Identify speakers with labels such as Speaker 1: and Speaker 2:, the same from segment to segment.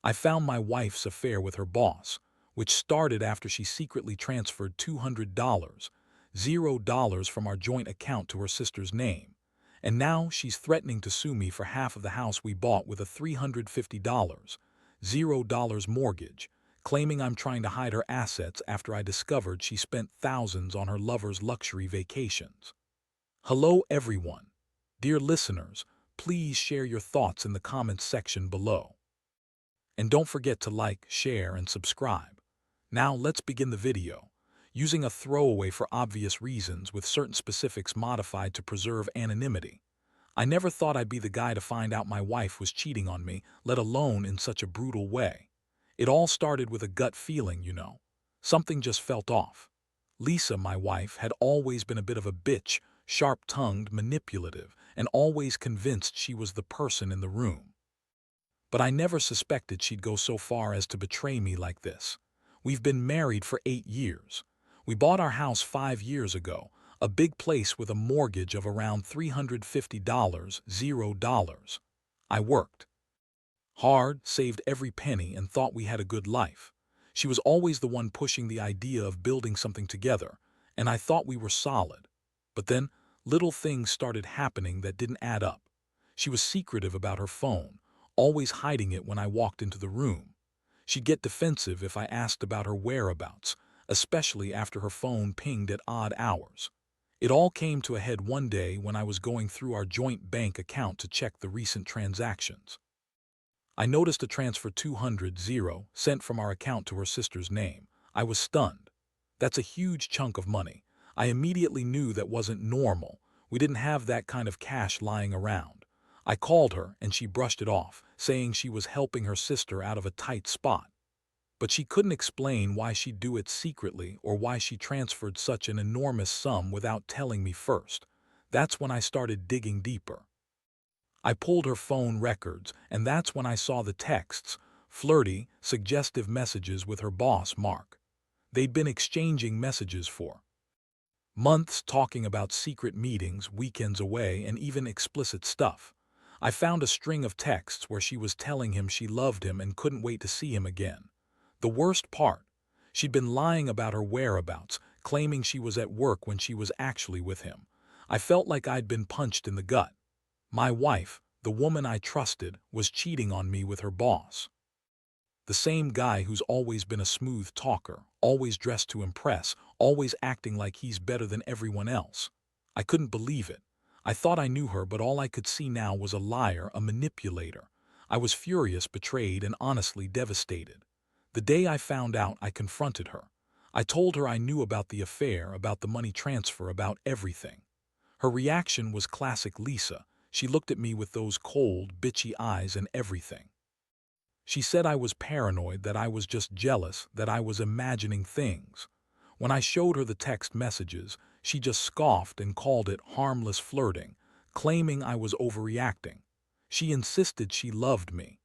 Speaker 1: I found my wife's affair with her boss, which started after she secretly transferred $200, $0 from our joint account to her sister's name. And now she's threatening to sue me for half of the house we bought with a $350, $0 mortgage, claiming I'm trying to hide her assets after I discovered she spent thousands on her lover's luxury vacations. Hello everyone. Dear listeners, please share your thoughts in the comments section below. And don't forget to like, share, and subscribe. Now let's begin the video. Using a throwaway for obvious reasons with certain specifics modified to preserve anonymity. I never thought I'd be the guy to find out my wife was cheating on me, let alone in such a brutal way. It all started with a gut feeling, you know. Something just felt off. Lisa, my wife, had always been a bit of a bitch, sharp-tongued, manipulative, and always convinced she was the person in the room. But I never suspected she'd go so far as to betray me like this. We've been married for 8 years. We bought our house 5 years ago, a big place with a mortgage of around $350, $0. I worked hard, saved every penny, and thought we had a good life. She was always the one pushing the idea of building something together, and I thought we were solid. But then, little things started happening that didn't add up. She was secretive about her phone, always hiding it when I walked into the room. She'd get defensive if I asked about her whereabouts, especially after her phone pinged at odd hours. It all came to a head one day when I was going through our joint bank account to check the recent transactions. I noticed a transfer 200 sent from our account to her sister's name. I was stunned. That's a huge chunk of money. I immediately knew that wasn't normal. We didn't have that kind of cash lying around. I called her and she brushed it off, saying she was helping her sister out of a tight spot. But she couldn't explain why she'd do it secretly or why she transferred such an enormous sum without telling me first. That's when I started digging deeper. I pulled her phone records, and that's when I saw the texts, flirty, suggestive messages with her boss, Mark. They'd been exchanging messages for months, talking about secret meetings, weekends away, and even explicit stuff. I found a string of texts where she was telling him she loved him and couldn't wait to see him again. The worst part, she'd been lying about her whereabouts, claiming she was at work when she was actually with him. I felt like I'd been punched in the gut. My wife, the woman I trusted, was cheating on me with her boss. The same guy who's always been a smooth talker, always dressed to impress, always acting like he's better than everyone else. I couldn't believe it. I thought I knew her, but all I could see now was a liar, a manipulator. I was furious, betrayed, and honestly devastated. The day I found out, I confronted her. I told her I knew about the affair, about the money transfer, about everything. Her reaction was classic Lisa. She looked at me with those cold, bitchy eyes and everything. She said I was paranoid, that I was just jealous, that I was imagining things. When I showed her the text messages, she just scoffed and called it harmless flirting, claiming I was overreacting. She insisted she loved me,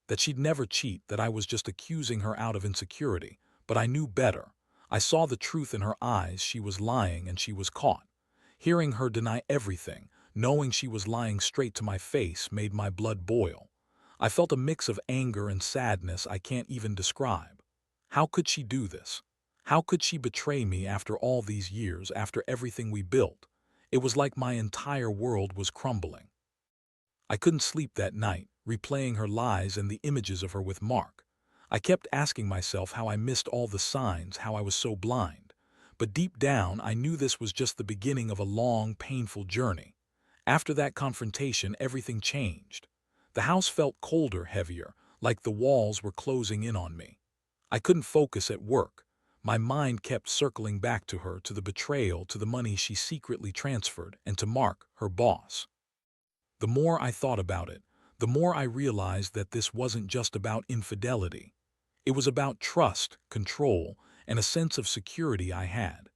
Speaker 1: that she'd never cheat, that I was just accusing her out of insecurity. But I knew better. I saw the truth in her eyes. She was lying, and she was caught. Hearing her deny everything, knowing she was lying straight to my face, made my blood boil. I felt a mix of anger and sadness I can't even describe. How could she do this? How could she betray me after all these years, after everything we built? It was like my entire world was crumbling. I couldn't sleep that night, replaying her lies and the images of her with Mark. I kept asking myself how I missed all the signs, how I was so blind. But deep down, I knew this was just the beginning of a long, painful journey. After that confrontation, everything changed. The house felt colder, heavier, like the walls were closing in on me. I couldn't focus at work. My mind kept circling back to her, to the betrayal, to the money she secretly transferred, and to Mark, her boss. The more I thought about it, the more I realized that this wasn't just about infidelity. It was about trust, control, and a sense of security I had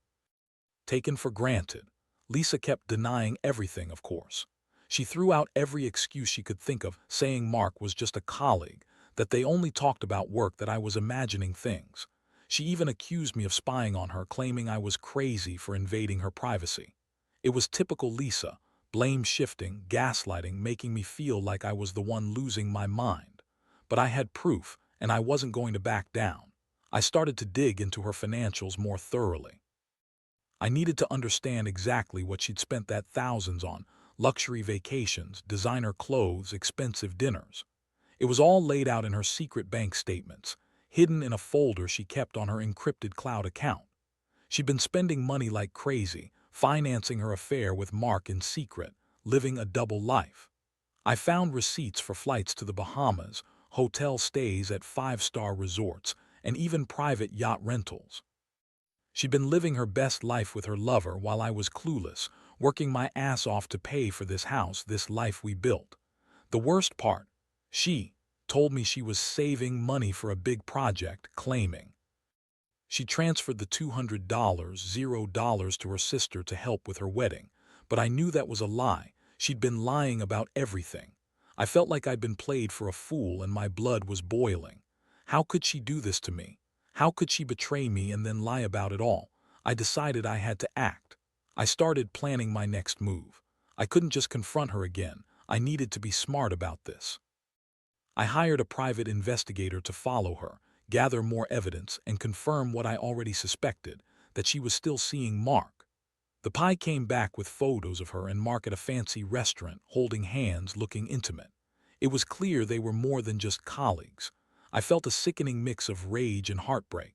Speaker 1: taken for granted. Lisa kept denying everything, of course. She threw out every excuse she could think of, saying Mark was just a colleague, that they only talked about work, that I was imagining things. She even accused me of spying on her, claiming I was crazy for invading her privacy. It was typical Lisa, blame shifting, gaslighting, making me feel like I was the one losing my mind. But I had proof, and I wasn't going to back down. I started to dig into her financials more thoroughly. I needed to understand exactly what she'd spent that thousands on: luxury vacations, designer clothes, expensive dinners. It was all laid out in her secret bank statements, hidden in a folder she kept on her encrypted cloud account. She'd been spending money like crazy, financing her affair with Mark in secret, living a double life. I found receipts for flights to the Bahamas, hotel stays at five-star resorts, and even private yacht rentals. She'd been living her best life with her lover while I was clueless, working my ass off to pay for this house, this life we built. The worst part, she told me she was saving money for a big project, claiming she transferred the $200 to her sister to help with her wedding. But I knew that was a lie. She'd been lying about everything. I felt like I'd been played for a fool, and my blood was boiling. How could she do this to me? How could she betray me and then lie about it all? I decided I had to act. I started planning my next move. I couldn't just confront her again. I needed to be smart about this. I hired a private investigator to follow her, gather more evidence, and confirm what I already suspected, that she was still seeing Mark. The pie came back with photos of her and Mark at a fancy restaurant, holding hands, looking intimate. It was clear they were more than just colleagues. I felt a sickening mix of rage and heartbreak.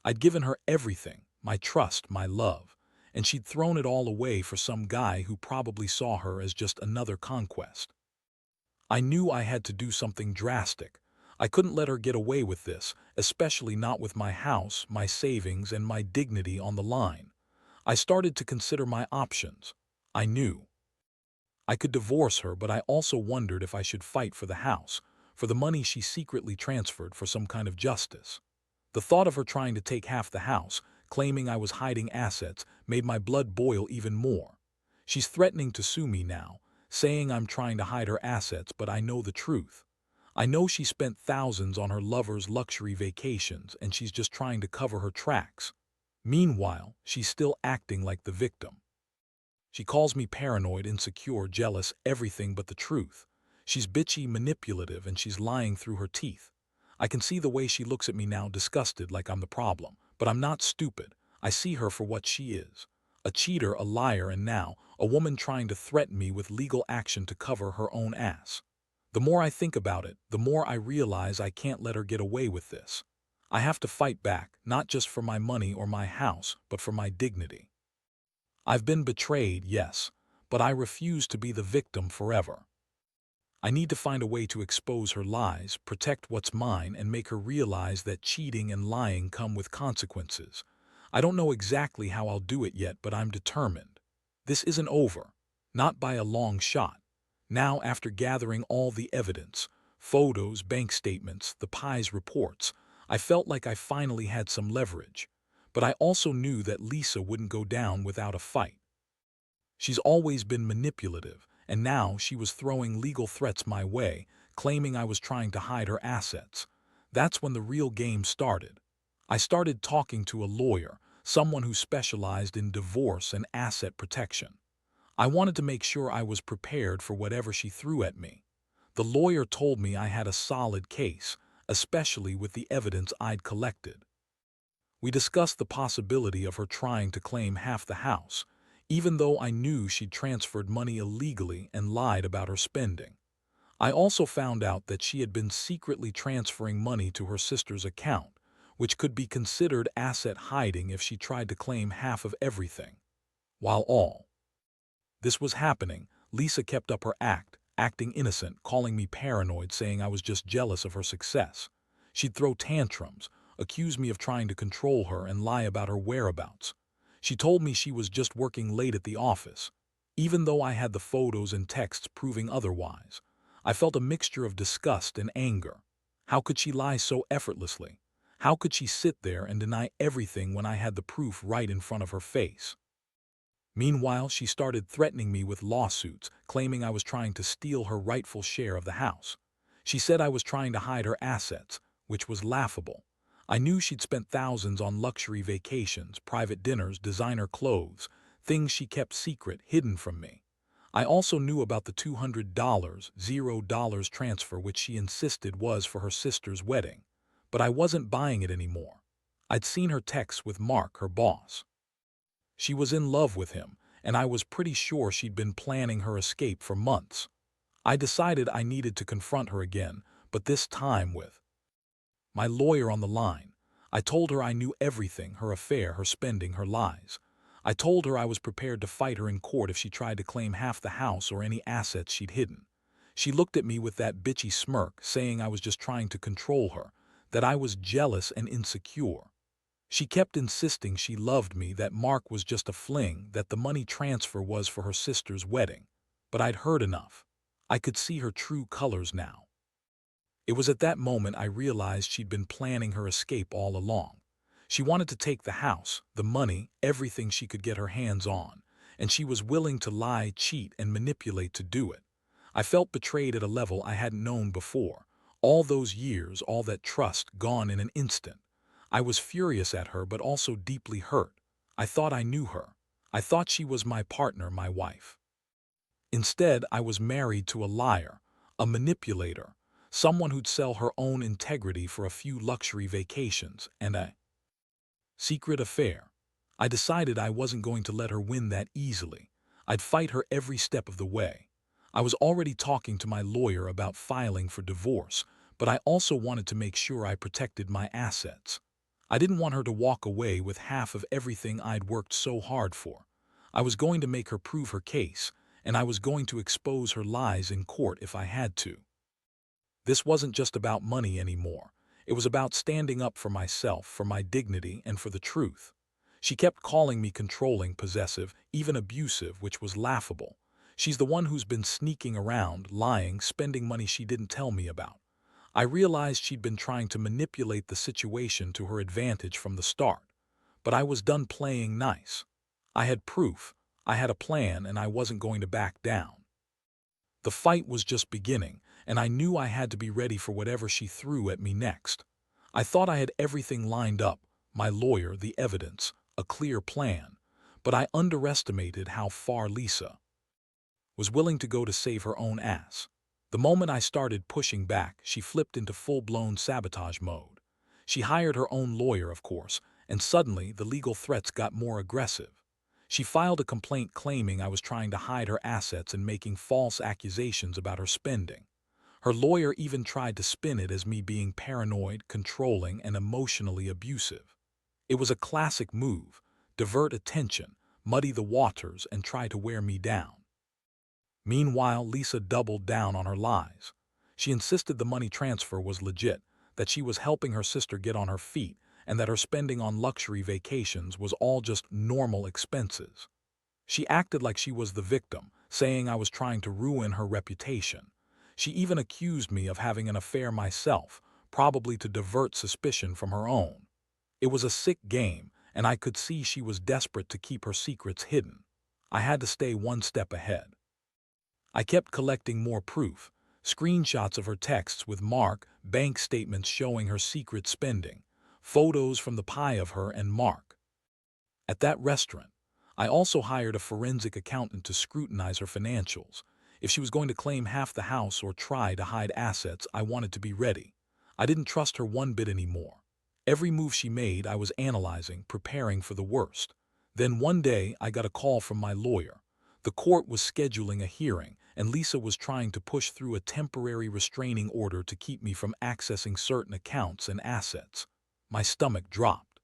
Speaker 1: I'd given her everything, my trust, my love, and she'd thrown it all away for some guy who probably saw her as just another conquest. I knew I had to do something drastic. I couldn't let her get away with this, especially not with my house, my savings, and my dignity on the line. I started to consider my options. I knew I could divorce her, but I also wondered if I should fight for the house, for the money she secretly transferred, for some kind of justice. The thought of her trying to take half the house, claiming I was hiding assets, made my blood boil even more. She's threatening to sue me now, saying I'm trying to hide her assets, but I know the truth. I know she spent thousands on her lover's luxury vacations, and she's just trying to cover her tracks. Meanwhile, she's still acting like the victim. She calls me paranoid, insecure, jealous, everything but the truth. She's bitchy, manipulative, and she's lying through her teeth. I can see the way she looks at me now, disgusted, like I'm the problem. But I'm not stupid. I see her for what she is. A cheater, a liar, and now, a woman trying to threaten me with legal action to cover her own ass. The more I think about it, the more I realize I can't let her get away with this. I have to fight back, not just for my money or my house, but for my dignity. I've been betrayed, yes, but I refuse to be the victim forever. I need to find a way to expose her lies, protect what's mine, and make her realize that cheating and lying come with consequences. I don't know exactly how I'll do it yet, but I'm determined. This isn't over. Not by a long shot. Now, after gathering all the evidence, photos, bank statements, the pie's reports, I felt like I finally had some leverage. But I also knew that Lisa wouldn't go down without a fight. She's always been manipulative, and now she was throwing legal threats my way, claiming I was trying to hide her assets. That's when the real game started. I started talking to a lawyer, someone who specialized in divorce and asset protection. I wanted to make sure I was prepared for whatever she threw at me. The lawyer told me I had a solid case, especially with the evidence I'd collected. We discussed the possibility of her trying to claim half the house, even though I knew she'd transferred money illegally and lied about her spending. I also found out that she had been secretly transferring money to her sister's account, which could be considered asset hiding if she tried to claim half of everything. While all this was happening, Lisa kept up her act, acting innocent, calling me paranoid, saying I was just jealous of her success. She'd throw tantrums, accuse me of trying to control her, and lie about her whereabouts. She told me she was just working late at the office, even though I had the photos and texts proving otherwise. I felt a mixture of disgust and anger. How could she lie so effortlessly? How could she sit there and deny everything when I had the proof right in front of her face? Meanwhile, she started threatening me with lawsuits, claiming I was trying to steal her rightful share of the house. She said I was trying to hide her assets, which was laughable. I knew she'd spent thousands on luxury vacations, private dinners, designer clothes, things she kept secret, hidden from me. I also knew about the $200, $0 transfer which she insisted was for her sister's wedding, but I wasn't buying it anymore. I'd seen her text with Mark, her boss. She was in love with him, and I was pretty sure she'd been planning her escape for months. I decided I needed to confront her again, but this time with my lawyer on the line. I told her I knew everything, her affair, her spending, her lies. I told her I was prepared to fight her in court if she tried to claim half the house or any assets she'd hidden. She looked at me with that bitchy smirk, saying I was just trying to control her, that I was jealous and insecure. She kept insisting she loved me, that Mark was just a fling, that the money transfer was for her sister's wedding. But I'd heard enough. I could see her true colors now. It was at that moment I realized she'd been planning her escape all along. She wanted to take the house, the money, everything she could get her hands on, and she was willing to lie, cheat, and manipulate to do it. I felt betrayed at a level I hadn't known before. All those years, all that trust, gone in an instant. I was furious at her, but also deeply hurt. I thought I knew her. I thought she was my partner, my wife. Instead, I was married to a liar, a manipulator, someone who'd sell her own integrity for a few luxury vacations and a secret affair. I decided I wasn't going to let her win that easily. I'd fight her every step of the way. I was already talking to my lawyer about filing for divorce, but I also wanted to make sure I protected my assets. I didn't want her to walk away with half of everything I'd worked so hard for. I was going to make her prove her case, and I was going to expose her lies in court if I had to. This wasn't just about money anymore. It was about standing up for myself, for my dignity, and for the truth. She kept calling me controlling, possessive, even abusive, which was laughable. She's the one who's been sneaking around, lying, spending money she didn't tell me about. I realized she'd been trying to manipulate the situation to her advantage from the start. But I was done playing nice. I had proof, I had a plan, and I wasn't going to back down. The fight was just beginning, and I knew I had to be ready for whatever she threw at me next. I thought I had everything lined up, my lawyer, the evidence, a clear plan, but I underestimated how far Lisa was willing to go to save her own ass. The moment I started pushing back, she flipped into full-blown sabotage mode. She hired her own lawyer, of course, and suddenly the legal threats got more aggressive. She filed a complaint claiming I was trying to hide her assets and making false accusations about her spending. Her lawyer even tried to spin it as me being paranoid, controlling, and emotionally abusive. It was a classic move: divert attention, muddy the waters, and try to wear me down. Meanwhile, Lisa doubled down on her lies. She insisted the money transfer was legit, that she was helping her sister get on her feet, and that her spending on luxury vacations was all just normal expenses. She acted like she was the victim, saying I was trying to ruin her reputation. She even accused me of having an affair myself, probably to divert suspicion from her own. It was a sick game, and I could see she was desperate to keep her secrets hidden. I had to stay one step ahead. I kept collecting more proof, screenshots of her texts with Mark, bank statements showing her secret spending, photos from the pie of her and Mark at that restaurant. I also hired a forensic accountant to scrutinize her financials. If she was going to claim half the house or try to hide assets, I wanted to be ready. I didn't trust her one bit anymore. Every move she made, I was analyzing, preparing for the worst. Then one day, I got a call from my lawyer. The court was scheduling a hearing, and Lisa was trying to push through a temporary restraining order to keep me from accessing certain accounts and assets. My stomach dropped.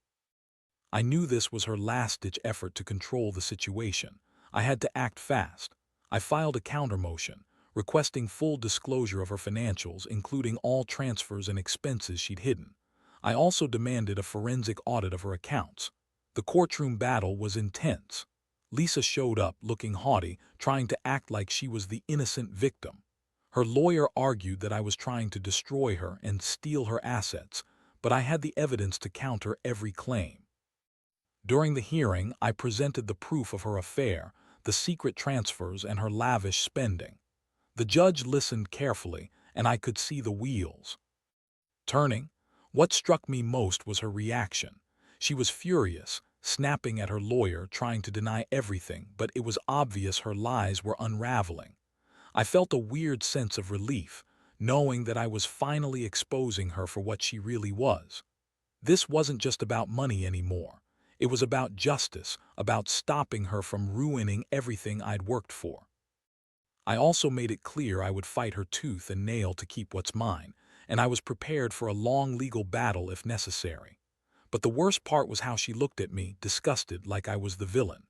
Speaker 1: I knew this was her last-ditch effort to control the situation. I had to act fast. I filed a counter-motion, requesting full disclosure of her financials, including all transfers and expenses she'd hidden. I also demanded a forensic audit of her accounts. The courtroom battle was intense. Lisa showed up, looking haughty, trying to act like she was the innocent victim. Her lawyer argued that I was trying to destroy her and steal her assets, but I had the evidence to counter every claim. During the hearing, I presented the proof of her affair, the secret transfers, and her lavish spending. The judge listened carefully, and I could see the wheels turning. What struck me most was her reaction. She was furious, snapping at her lawyer, trying to deny everything, but it was obvious her lies were unraveling. I felt a weird sense of relief, knowing that I was finally exposing her for what she really was. This wasn't just about money anymore. It was about justice, about stopping her from ruining everything I'd worked for. I also made it clear I would fight her tooth and nail to keep what's mine, and I was prepared for a long legal battle if necessary. But the worst part was how she looked at me, disgusted, like I was the villain.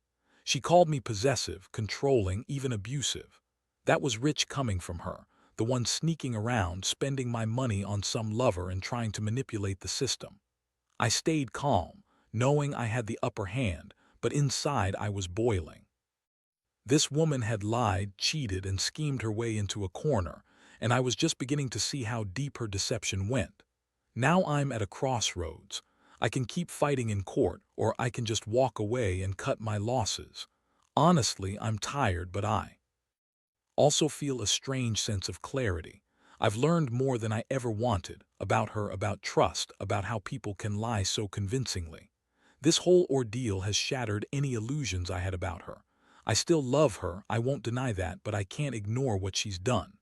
Speaker 1: She called me possessive, controlling, even abusive. That was rich coming from her, the one sneaking around, spending my money on some lover and trying to manipulate the system. I stayed calm, knowing I had the upper hand, but inside I was boiling. This woman had lied, cheated, and schemed her way into a corner, and I was just beginning to see how deep her deception went. Now I'm at a crossroads. I can keep fighting in court, or I can just walk away and cut my losses. Honestly, I'm tired, but I also feel a strange sense of clarity. I've learned more than I ever wanted, about her, about trust, about how people can lie so convincingly. This whole ordeal has shattered any illusions I had about her. I still love her, I won't deny that, but I can't ignore what she's done.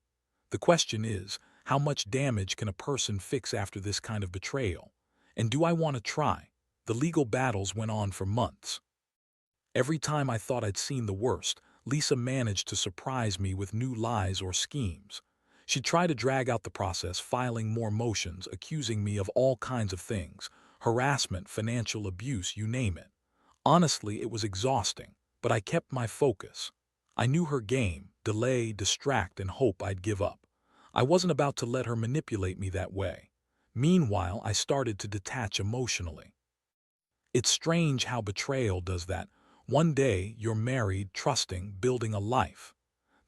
Speaker 1: The question is, how much damage can a person fix after this kind of betrayal? And do I want to try? The legal battles went on for months. Every time I thought I'd seen the worst, Lisa managed to surprise me with new lies or schemes. She'd try to drag out the process, filing more motions, accusing me of all kinds of things: harassment, financial abuse, you name it. Honestly, it was exhausting, but I kept my focus. I knew her game: delay, distract, and hope I'd give up. I wasn't about to let her manipulate me that way. Meanwhile, I started to detach emotionally. It's strange how betrayal does that. One day, you're married, trusting, building a life.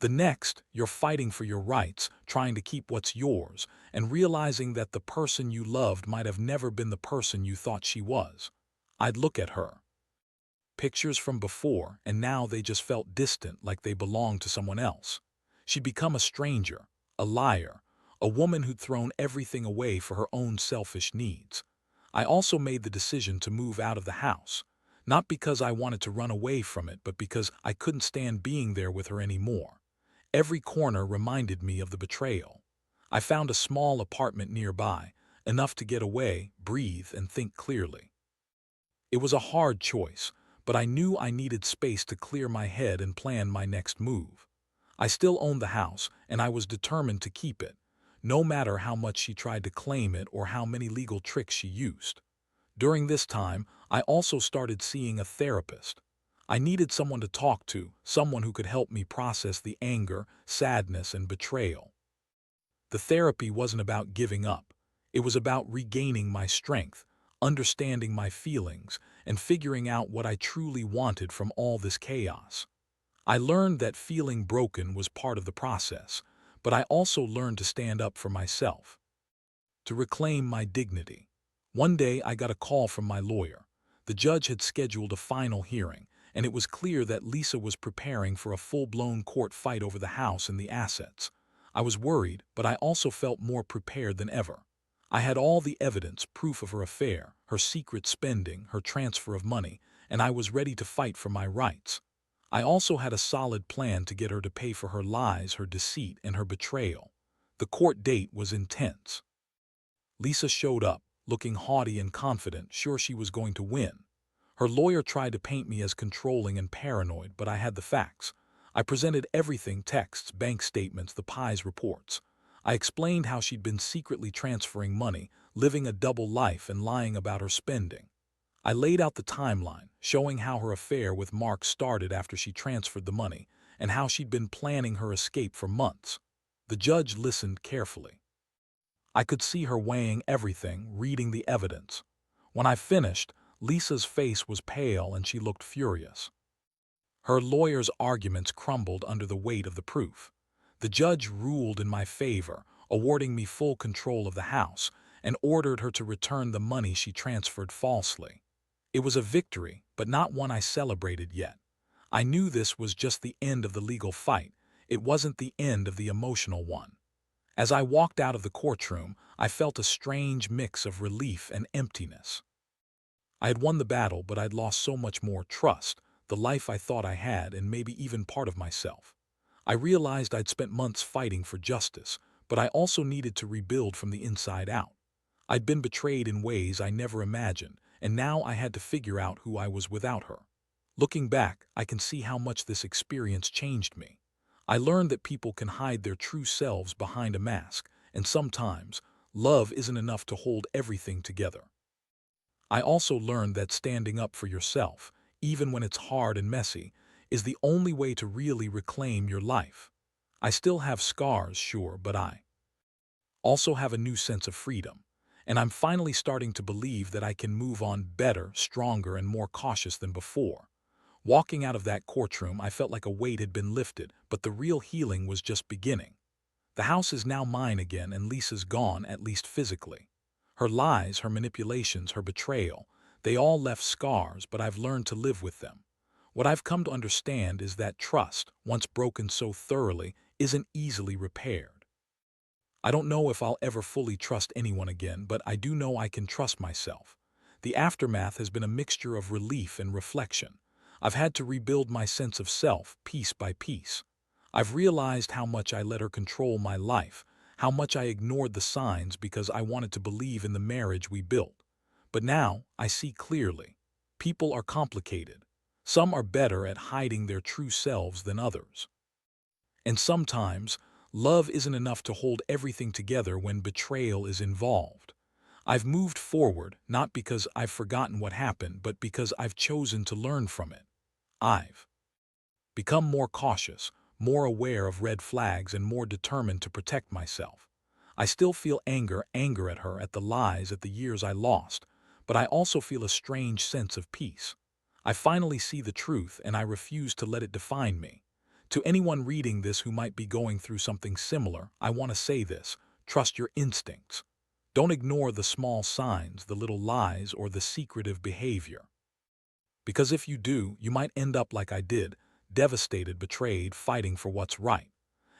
Speaker 1: The next, you're fighting for your rights, trying to keep what's yours, and realizing that the person you loved might have never been the person you thought she was. I'd look at her. Pictures from before, and now they just felt distant, like they belonged to someone else. She'd become a stranger, a liar, a woman who'd thrown everything away for her own selfish needs. I also made the decision to move out of the house, not because I wanted to run away from it, but because I couldn't stand being there with her anymore. Every corner reminded me of the betrayal. I found a small apartment nearby, enough to get away, breathe, and think clearly. It was a hard choice, but I knew I needed space to clear my head and plan my next move. I still owned the house, and I was determined to keep it, no matter how much she tried to claim it or how many legal tricks she used. During this time, I also started seeing a therapist. I needed someone to talk to, someone who could help me process the anger, sadness, and betrayal. The therapy wasn't about giving up. It was about regaining my strength, understanding my feelings, and figuring out what I truly wanted from all this chaos. I learned that feeling broken was part of the process, but I also learned to stand up for myself, to reclaim my dignity. One day I got a call from my lawyer. The judge had scheduled a final hearing, and it was clear that Lisa was preparing for a full-blown court fight over the house and the assets. I was worried, but I also felt more prepared than ever. I had all the evidence, proof of her affair, her secret spending, her transfer of money, and I was ready to fight for my rights. I also had a solid plan to get her to pay for her lies, her deceit, and her betrayal. The court date was intense. Lisa showed up, looking haughty and confident, sure she was going to win. Her lawyer tried to paint me as controlling and paranoid, but I had the facts. I presented everything: texts, bank statements, the PI's reports. I explained how she'd been secretly transferring money, living a double life, and lying about her spending. I laid out the timeline, showing how her affair with Mark started after she transferred the money, and how she'd been planning her escape for months. The judge listened carefully. I could see her weighing everything, reading the evidence. When I finished, Lisa's face was pale and she looked furious. Her lawyer's arguments crumbled under the weight of the proof. The judge ruled in my favor, awarding me full control of the house, and ordered her to return the money she transferred falsely. It was a victory, but not one I celebrated yet. I knew this was just the end of the legal fight. It wasn't the end of the emotional one. As I walked out of the courtroom, I felt a strange mix of relief and emptiness. I had won the battle, but I'd lost so much more: trust, the life I thought I had, and maybe even part of myself. I realized I'd spent months fighting for justice, but I also needed to rebuild from the inside out. I'd been betrayed in ways I never imagined, and now I had to figure out who I was without her. Looking back, I can see how much this experience changed me. I learned that people can hide their true selves behind a mask, and sometimes, love isn't enough to hold everything together. I also learned that standing up for yourself, even when it's hard and messy, is the only way to really reclaim your life. I still have scars, sure, but I also have a new sense of freedom. And I'm finally starting to believe that I can move on better, stronger, and more cautious than before. Walking out of that courtroom, I felt like a weight had been lifted, but the real healing was just beginning. The house is now mine again, and Lisa's gone, at least physically. Her lies, her manipulations, her betrayal, they all left scars, but I've learned to live with them. What I've come to understand is that trust, once broken so thoroughly, isn't easily repaired. I don't know if I'll ever fully trust anyone again, but I do know I can trust myself. The aftermath has been a mixture of relief and reflection. I've had to rebuild my sense of self, piece by piece. I've realized how much I let her control my life, how much I ignored the signs because I wanted to believe in the marriage we built. But now, I see clearly. People are complicated. Some are better at hiding their true selves than others. And sometimes, love isn't enough to hold everything together when betrayal is involved. I've moved forward, not because I've forgotten what happened, but because I've chosen to learn from it. I've become more cautious, more aware of red flags, and more determined to protect myself. I still feel anger at her, at the lies, at the years I lost, but I also feel a strange sense of peace. I finally see the truth, and I refuse to let it define me. To anyone reading this who might be going through something similar, I want to say this: trust your instincts. Don't ignore the small signs, the little lies, or the secretive behavior. Because if you do, you might end up like I did, devastated, betrayed, fighting for what's right.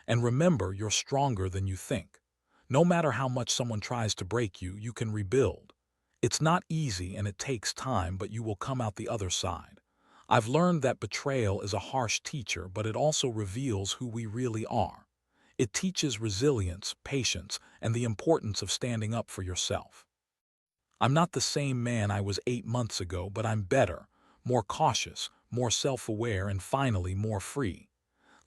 Speaker 1: And remember, you're stronger than you think. No matter how much someone tries to break you, you can rebuild. It's not easy and it takes time, but you will come out the other side. I've learned that betrayal is a harsh teacher, but it also reveals who we really are. It teaches resilience, patience, and the importance of standing up for yourself. I'm not the same man I was 8 months ago, but I'm better, more cautious, more self-aware, and finally more free.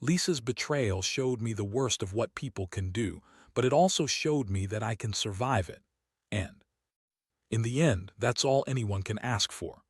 Speaker 1: Lisa's betrayal showed me the worst of what people can do, but it also showed me that I can survive it. And, in the end, that's all anyone can ask for.